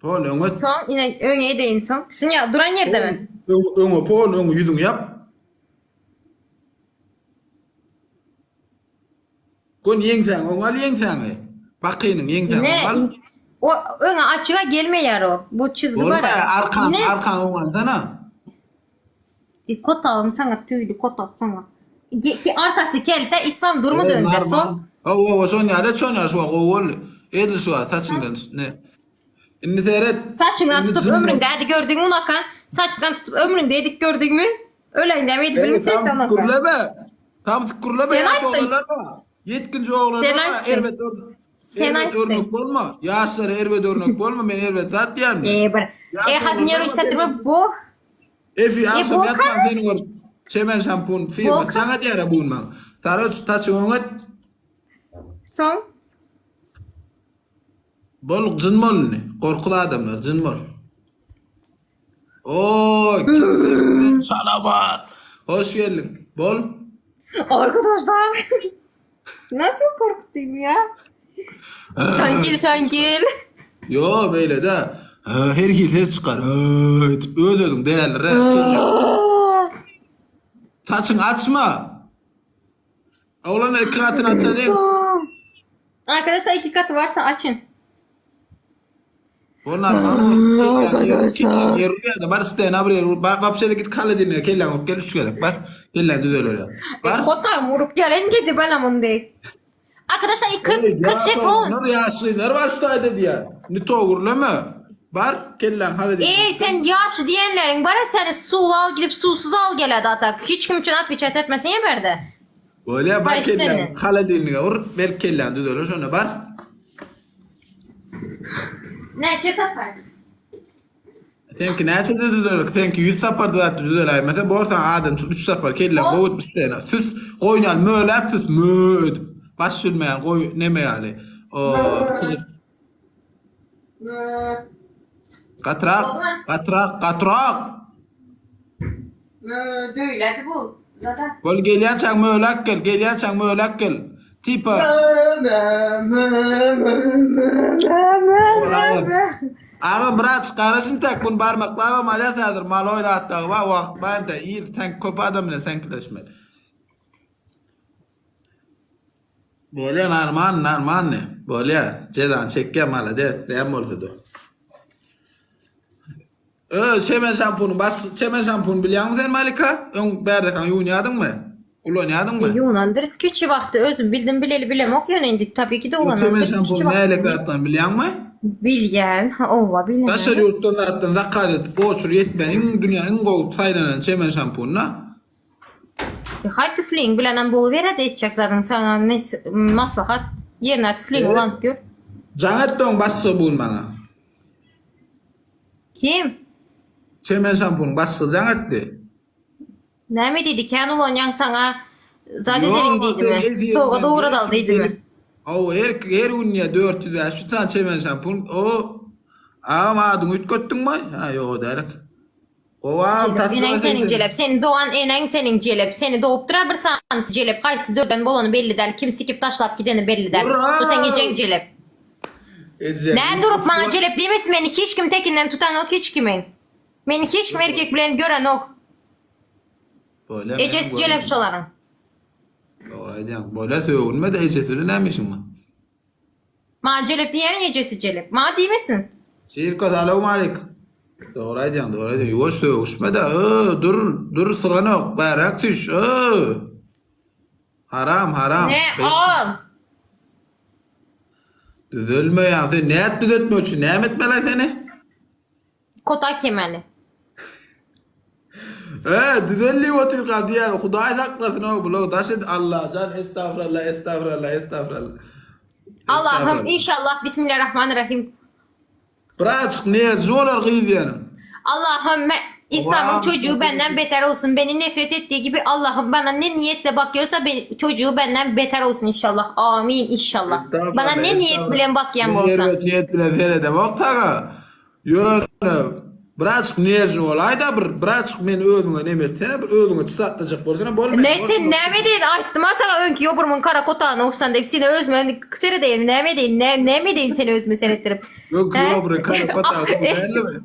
Pol öňe. Soň ine öňe edeýin soň. Şunya duran ýerdemi? Öňe pol öňe ýüzüň ýap. Gon ýeňsäň, oňal ýeňsäň. Bakynyň ýeňsäň Ne? oňal. O öňe açyga gelmeýär o. Bu çizgi bar. Arkan oňaldana. Kotağım sana tüydü kotak sana. Ki arkası kelte İslam durumu döndü son. O soňa şu gowul. Edil şu taçyndan ne. Inni seyret. Saçından tutup ömrüňde hadi gördüň unakan. Saçından tutup ömrüňde edik gördüňmü? Öleň demedi bilmesen sen unakan. Kurlama. Tam kurlama Sen ya aytdın. oğlanlar mı? Yetkinci oğlanlar Sen mı? aytdın. Sen Ervet aytdın. örnek bolma. Yaşları ervet örnek bolma. Men ervet tat diýärmi? Bir. Hazır yer işlettirme bu. Efi akşam bu yatman kan- seni gör. Çemen şampun firma Bu sana diýär bunma. Tara taçyňyňa Son. bol jyn bolny. Korkulu adamlar jyn bol. Oo, kimse salamat. Hoş geldin. Bol. Arkadaşlar. Nasıl korkutayım ya? Sankil. Yo böyle de her yıl her çıkar. Öldürdüm değerli. Taçın açma. Oğlan iki katını açacağım. Arkadaşlar 2 katı varsa açın. Onlar Arkadaşlar. Yerine de var isteyen abi. Vapşede git kale dinle. Kellen gel üç kadar. Var. Kellen düdüler ya. Var. Kotam vurup gelen gidi bana mundu. Arkadaşlar 40 şey ton. Onlar yaşlılar var şu da diye. Nito vurlama. Var. Kellen hale dinle. Sen yaşlı diyenlerin bana seni sulu al gidip susuz al geledi atak. Hiç kim için at bir chat etmesin ya berde. Böyle bak Hayır, kellen. seni. Hale dinle. Vur. Belki kellen düdüler. Sonra var. Ne cesat var? Tenki näçe düdüler? Tenki 100 sapar da düdüler. Mesela borsan adam 3 sapar kellen O- goýup istene. Süs goýnal möläp süs möd. Baş sürmeýän goý neme ýaly. O Katrak, Oldu mu? katrak. Düyledi bu. Zaten. Bol gelýän möläk gel. Tipa. Ağam biraz karışın tek kun barmaklava malyasadır. Mal oylattığı va vakt bende iyi tank köp adam ile senkileşmeli. Böyle narman ne? Böyle cedan çekke mala de olsa da. Çemen şampunu biliyor musun sen Malika? Ön berde kan oynadın mı? Ul oynadın mı? Yunandır skiçi vakti özüm bildim bileli bilem okuyan indi. Tabii ki de Çemen olanandır skiçi şampunu ne vakti. elekattan biliyor musun? Bilyen. Ha ova bilyen. Taşar yurttan attın zakadet boçur yetmenin dünyanın gol saylanan çemen şampununa. Hay tüfliğin bilenen bolu vere de içecek zaten sana ne maslahat yerine tüfliğin Evet. olan gör. Janetton başçı bul bana. Kim? Çemen şampun başçı janetti. Ne mi dedi? Kendi olan yan sana zannederim dedi mi? Soğuğa doğru dal dedi mi? O her unya 400 ya şu tane çemen şampun o ama adını ütköttün mü? Ha yo derek. O var Enen senin celep. Senin doğan enen senin celep. Seni doğup dura bir sansı celep. Kaysı dörden bolanı belli der. Kim sikip taşlap gideni belli der. Bravo. Bu sen gecen celep. Ne durup bana celep demesin beni hiç kim tekinden tutan ok hiç kimin. Beni hiç kim erkek bilen gören ok. Ecesi celep şoların. Oraydan böyle söyleme de ecesini neymişim mi? Ma celep diyen ecesi celep. Ma demesin. Şirkat aleyküm aleyküm. Doğraydan. Yuvaş söyleme de dur sığanok. Bayrak düş. Haram. Ne al. Düzelme ya. Sen ne et düzeltme için? Ne etmeli seni? Kota kemali. Düzelliği otur kaldı ya. Huday saklasın o bu. Daşıt Allah can. Estağfurullah. Allah'ım inşallah Bismillahirrahmanirrahim. Bırak ne zolar gıydı Allah'ım İslam'ın Wow. çocuğu benden beter olsun. Beni nefret ettiği gibi Allah'ım bana ne niyetle bakıyorsa çocuğu benden beter olsun inşallah. Amin inşallah. Bana ne niyet bilen bakyan olsa. Niyet bilen ferede bak taga. Yöne. Birazcık nerjin olayda birazcık men özüňe nemetene bir özüňe çysatlaryk bolsaň bolmaýar. Ne sen näme diýin? Aýtdym sana öňki ýoburmyň kara kotany okşan diýip seni özüme seni diýin. Näme diýin? Näme diýin seni özüme seretdirip? Yok He? ýobury kara kotany bellimi?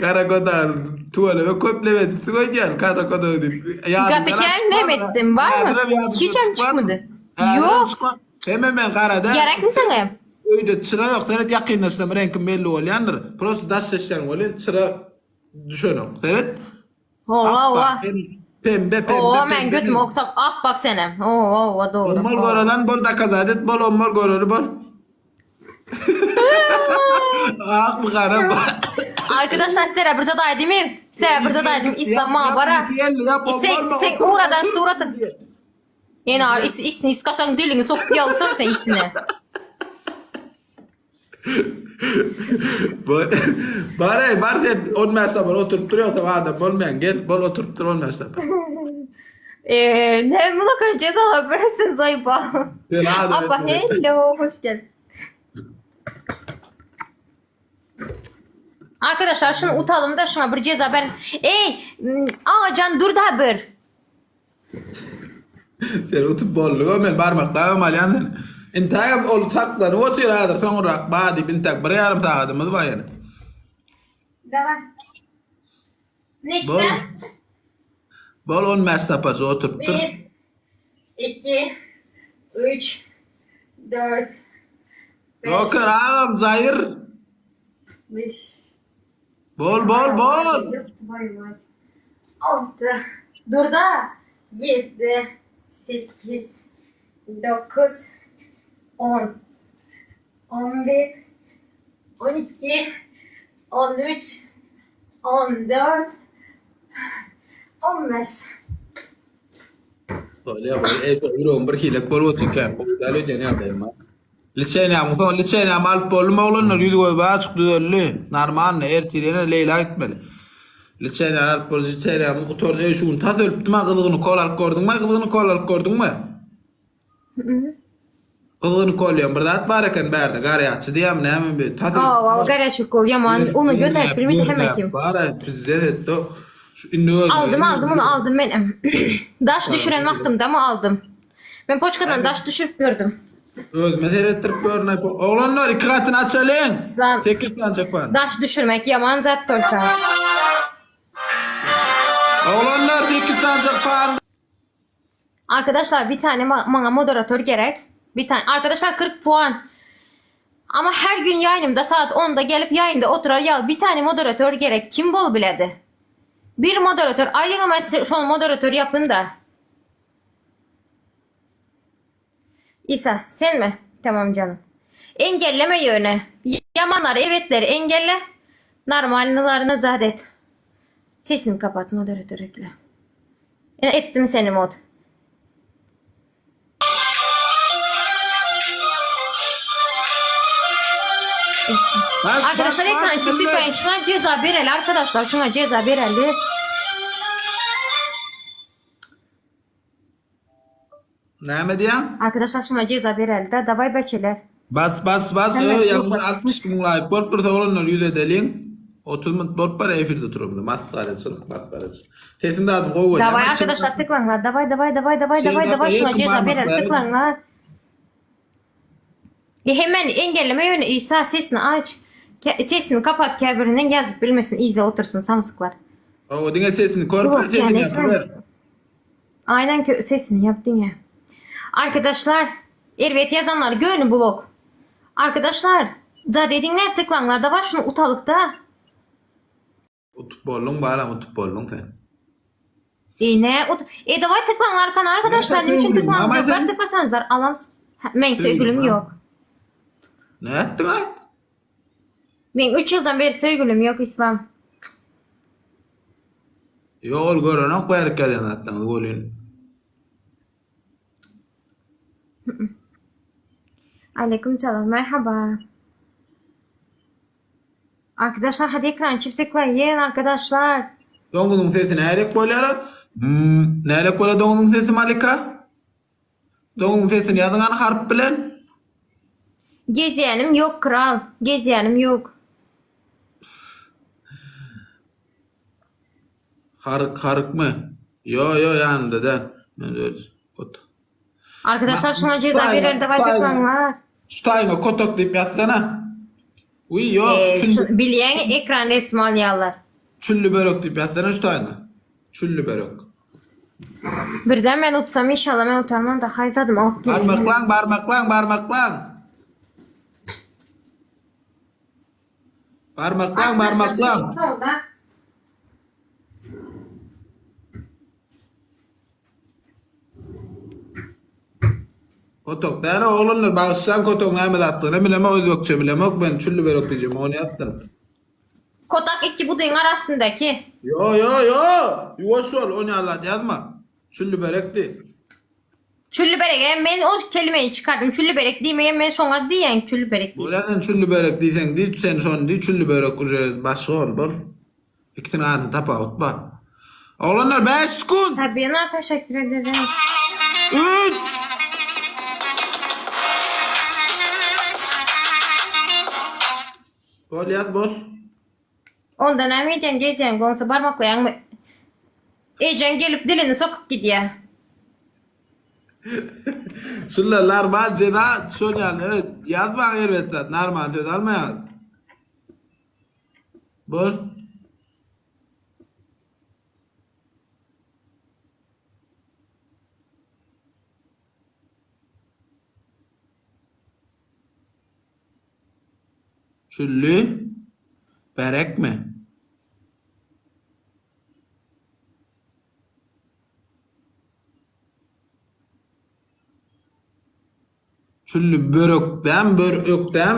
Kara kotany tuwala we köplep etip goýýan kara kotany diýip. Gateken näme etdim barmy? Hiçem çıkmadı. Yok. Hemen men karada. Gerekmi sana? Öýde çıra ýok, teret ýakynlaşsam renkim belli bolýandyr. Prosto daş seçýän bolan çıra düşenok. Teret. Ova. Pembe. Oo men götüm oksap ap bak senem. Oo doğru. Olmol goralan bol da kazadet bol olmol gorary bol. Ah bu gara. Arkadaşlar sizlere bir zadaydı değil mi? Sizlere bir zadaydım İslam mağbara. Sen uğradan suratı. Yani isini iskasan dilini sokup yalsan sen isine. Bari olmazsa bol oturup duruyor da adam bolmayan gel bol oturup dur olmazsa. Ne buna cezalar verirsin zayıfa. Abba hello hoş geldin. Arkadaşlar şunu utalım da şuna bir ceza ben. Can dur da bir. Sen utup bolluğu men barmaklarım alyan. Intayam ol taklanı otur adır sonra badi bintak bir yarım saatimiz var yani. Devam. Next. Bol olmaz sapası oturup dur. 1 2 3 4 5 Okur ağam zahir. 5 Bol. 6 dur da 7 8 9 10 11 12 13 14 15 Öyle yapalım. Bir hilek bol otur ki. Dalo jeni yapayım. Liçeni amal bolma olanlar yüzü koy bağışık düzenli. Normal ne ertirene Leyla gitmeli. Liçeni amal bol liçeni amal kutorda eşuğun tas ölüptü ma kılığını kol alıp gördün mü? Kılığını kol yiyen bir dat var eken berde gariyatçı diyem ne hemen bir tas ölüptü. Garyaçık ol yaman onu götürüp bilmedi hemen kim. Bara bize de to. Aldım onu aldım benim. Daş düşüren vaxtımda mı aldım? Ben poçkadan daş düşürüp gördüm. Özme seyrettirip görünüp. Oğlanlar iki katını açalım. İslam. 8 tane çakpan. Daş düşürmek yaman zat tolka. Oğlanlar 8 tane çakpan. Arkadaşlar bir tane bana moderatör gerek. Bir tane. Arkadaşlar 40 puan. Ama her gün yayınımda saat 10'da gelip yayında oturar ya bir tane moderatör gerek. Kim bol biledi? Bir moderatör. Aylığıma şu an moderatör yapın da. İsa sen mi? Tamam canım. Engelleme yöne. Yamanlar evetleri engelle. Normallarına zadet. Sesini kapat moderatör ekle. Ettim seni mod. Ettim. Arkadaşlar ekran çift tıklayın. Şuna ceza verelim arkadaşlar. Şuna ceza verelim. Ne mi diyen? Arkadaşlar şuna ceza verelim de davay beçeler. Bas. Yanımın 60 bin like. Bol bir de oğlanlar yüz edelim. 30 bin bol para efirde turumda. Maskaracılık. Sesini de adım koy. Davay arkadaşlar tıklanlar. Davay şuna ceza verelim tıklanlar. Hemen engelleme yönü İsa sesini aç. Sesini kapat kabirinden yazıp bilmesin. İzle otursun samsıklar. O dine sesini korkma Yok, sesini yani, yapıver. Aynen sesini yaptın ya. Arkadaşlar evet yazanlar gönlü blok. Arkadaşlar zadedinler tıklanlar da var şunu utalıkta. Utup bollun bağlam utup bollun sen. Davay tıklanlar kan arkadaşlar. Ne için tıklanız yok? Tıklasanızlar alam. Men sevgilim yok. Ne ettin lan? Ben 3 yıldan beri sevgilim yok İslam. Yol görünen koyarık gelin hatta golün. Aleykümselam merhaba. Arkadaşlar hadi ekran çift tıklayın arkadaşlar. Dongunun sesi nereye koyuyor? Nereye koyuyor dongunun sesi Malika? Dongunun sesini yazılan harf bilen. Gezyenim yok kral. Gezyenim yok. Harık mı? Yo yani deden. Arkadaşlar şuna ceza verildi bacaklanlar. Stayna kotok deyip yazsana. Uy yok. Bilyen ekran resmi alıyorlar. Çüllü börek deyip yazsana Stayna. Çüllü börek. Birden ben utsam inşallah ben utanmam da hayzadım. Barmaklan. Barmaklan. Kotok dene oğlunlar bağışsan kotok neyme attığını bileme o yokça bileme yok ben çüllü börek diyeceğim onu yattım. Kotak iki budayın arasındaki. Yo. Yuvaş ol onu Allah yazma. Çüllü börek değil. Çüllü berek. Ben o kelimeyi çıkardım. Çüllü berek demeyen ben sonra diyen çüllü berek değil. Ulan çüllü börek diysen değil sen son değil çüllü börek uca başı ol bol. İkisini ağzını tapa utma. Oğlanlar 5 sekund. Sabina teşekkür ederim. 3. Bol yaz bol. Ondan emiyden gezen gonsa parmaklayan mı? Ecen gelip dilini sokup gidiyor. Şunlar normal cena son yani evet yazma evet normal söz alma yaz. Bol. Çüllü berek mi? Çüllü börekten börek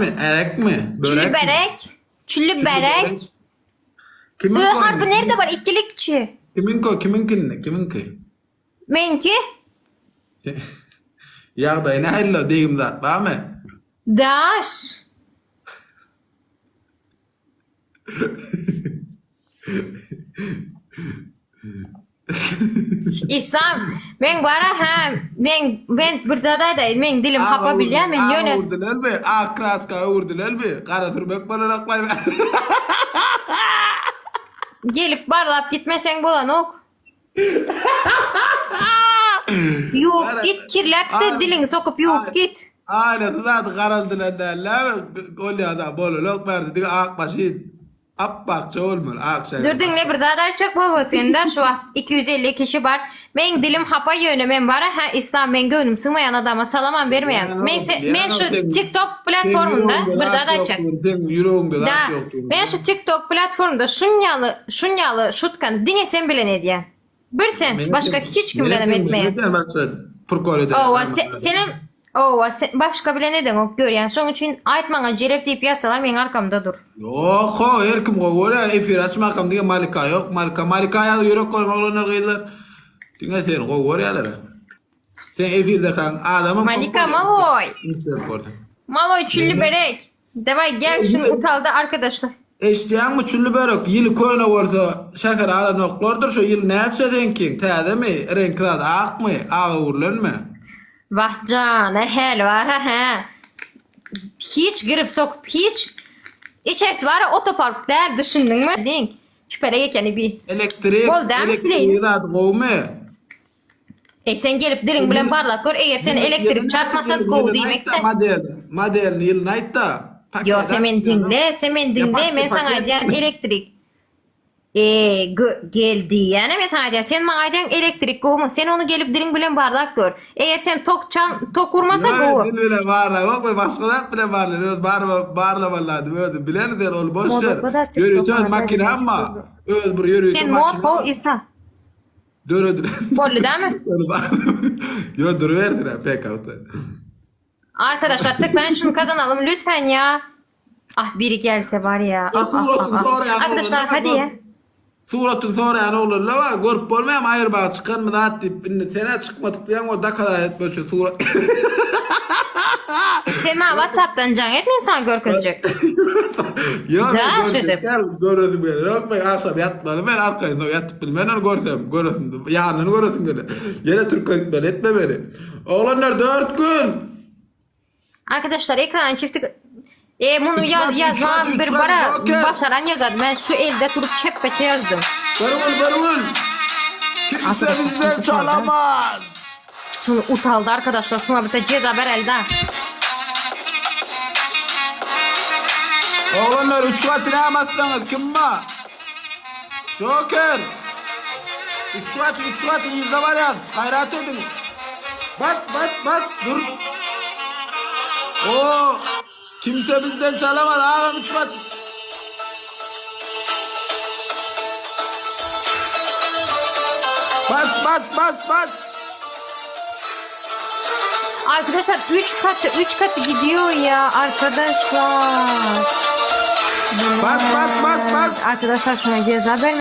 mi? Erek mi? Çüllü Börek mi? berek. Çüllü berek. Kimin Harbi nerede var? İkilikçi. Kiminki? Menki? Ya da ne hello diyeyim zat var mı? Daş. İslam, ben bara ha, ben bir zadayda, ben dilim hapa bilýän, men ýöne. Urdular mı? Kraska urdular mı? Kara türbek bana rakmay be. Gelip barlap gitmesen bolan ok. Yok git kirläpdi dilini sokup yok git. Aynen zaten karaldılar derler. Gol ya da bololok verdi. Diye akbaşın. Appakça olmuyor. Akşam. Durdunle bir zaday çok bolotunda şu an 250 kişi var. Men dilim hapa ýöne men bara ha İslam men gönlüm sığmayan adama salaman bermeyen. Men şu TikTok platformunda bir zaday çok. Yüreğimde Da, laf yoktu. ben şu TikTok platformunda şunyalı şutkanı dinesen bilen ediyen. Bir sen, başka hiç kim bilen etmeyen. Başka bilen eden o gör yani. Son için aytmana cerep deyip yazsalar men arkamda dur. Yok, her kim koyuyor ya, efir açmakam diye Malika yok. Malika'ya yürek koyma olanlar kıyılar. Dinle sen koyuyor ya. Sen efirde kan adamın... Malika Maloy. Maloy çüllü berek. Devay gel şunu utaldı arkadaşlar. Eştiyan mı çüllü börek yılı koyuna varsa şeker alan oklardır şu yıl ne etse denkin tade mi renkli adı ak mı ağırlan mı? Vahcan hel var ha. Hiç girip sokup hiç içerisi var otopark der düşündün mü? Ding. Şüphele geçeni bir. Elektrik. Bol der mi sileyim? Adı kovmu. Sen gelip dilin bilen parlak gör eğer sen elektrik çarpmasa kovu deymekte. Model yıl naytta. Yo semen dinle men sana diyen elektrik geldi yani men sana diyen sen bana diyen elektrik kovma sen onu gelip dilin bilen bardak gör eğer sen tok vurmasa kovu dil bile barla yok ve başkalar bile barla barla barladı böyle bilen der ol boş ver yürütön makine ama öz bur yürütön sen mod ho isa dörödür bollu değil mi? Yo dur verdir pek avta. Arkadaşlar tıklayın şunu kazanalım lütfen ya. Ah biri gelse var ya. Arkadaşlar hadi ya. Suratın sonra yani olur la var. Görüp bolmayam ayır bağ çıkan mı da deyip sene çıkmadık diyen o da kadar etmiyor şu surat. Sen bana WhatsApp'tan can etmeyin sana gör kızacak. Ya da şöyle. Görürdüm böyle. Yok ben akşam yatmadım. Ben arkayında yatıp bilmem onu görsem. Yarını görsem böyle. Yine Türk'e böyle etme beni. Oğlanlar 4 gün. Arkadaşlar ekranın çifti bunu Üç yaz var, yaz üç var, bana üç bir var, bara Joker. başaran yazadı. Ben şu elde durup çeppeçe yazdım. Barul. Kimse Arkadaşlar, bizden çok çalamaz. Şunu utaldı arkadaşlar. Şuna bir de ceza ver elden. Oğlanlar 3 watt inanmazsanız kim var? Joker. 3 watt yüzde var ya. Hayrat edin. Bas. Dur. Oo. Kimse bizden çalamaz. Ağam 3 watt. Bas. Arkadaşlar 3 katı gidiyor ya arkadaşlar. Bas. Arkadaşlar şuna ceza ver.